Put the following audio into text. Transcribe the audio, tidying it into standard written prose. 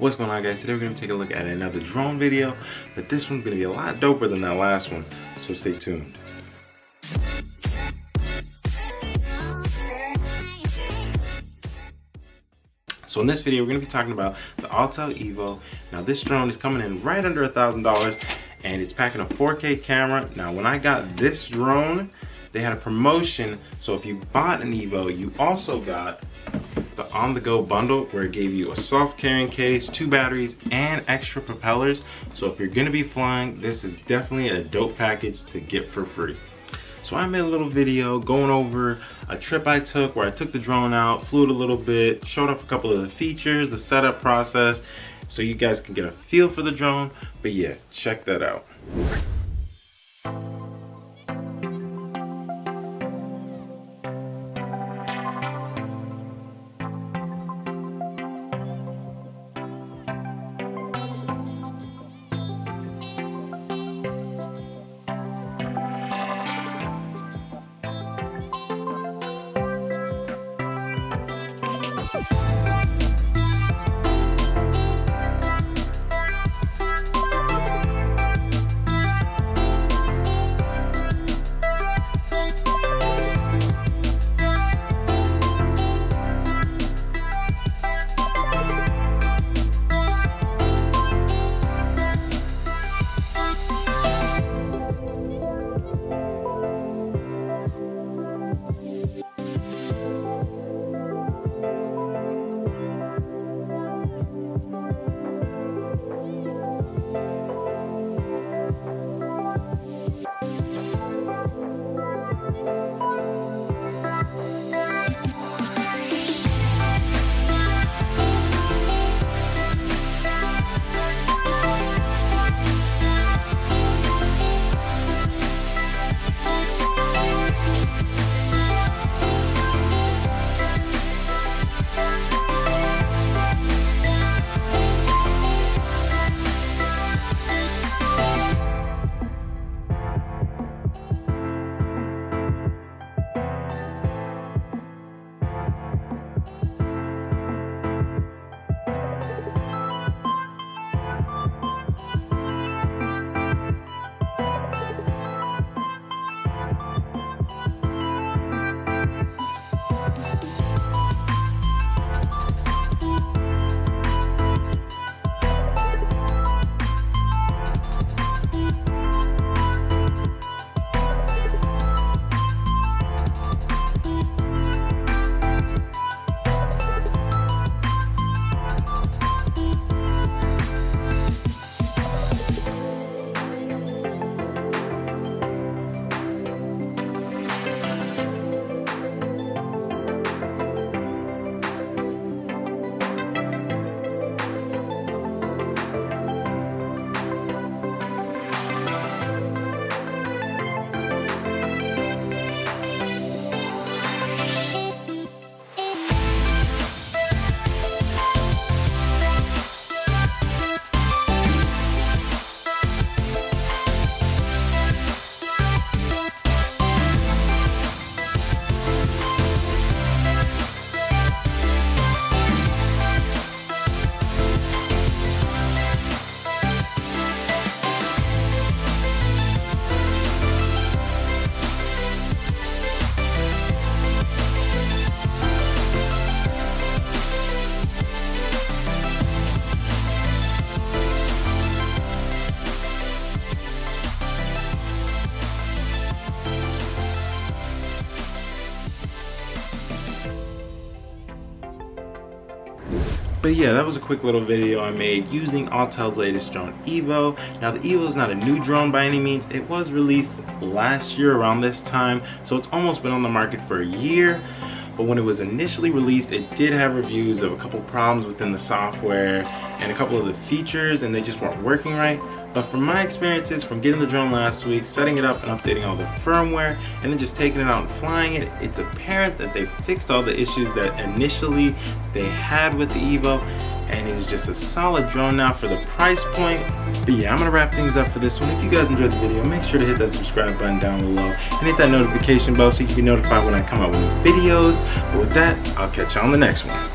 What's going on, guys? Today we're going to take a look at another drone video, but this one's going to be a lot doper than that last one, so stay tuned. So in this video we're going to be talking about the AUTEL EVO. Now this drone is coming in right under $1,000 and it's packing a 4K camera. Now when I got this drone, they had a promotion, so if you bought an EVO, you also got the on-the-go bundle where it gave you a soft carrying case, 2 batteries, and extra propellers. So if you're gonna be flying, this is definitely a dope package to get for free. So I made a little video going over a trip I took where I took the drone out, flew it a little bit, showed off a couple of the features, the setup process, so you guys can get a feel for the drone. But yeah, check that out. But yeah, that was a quick little video I made using AUTEL's latest drone, EVO. Now the EVO is not a new drone by any means. It was released last year around this time, so it's almost been on the market for a year. But when it was initially released, it did have reviews of a couple problems within the software and a couple of the features, and they just weren't working right. But from my experiences from getting the drone last week, setting it up and updating all the firmware, and then just taking it out and flying it, it's apparent that they fixed all the issues that initially they had with the EVO, and it is just a solid drone now for the price point. But yeah, I'm gonna wrap things up for this one. If you guys enjoyed the video, make sure to hit that subscribe button down below and hit that notification bell so you can be notified when I come out with new videos. But with that, I'll catch you on the next one.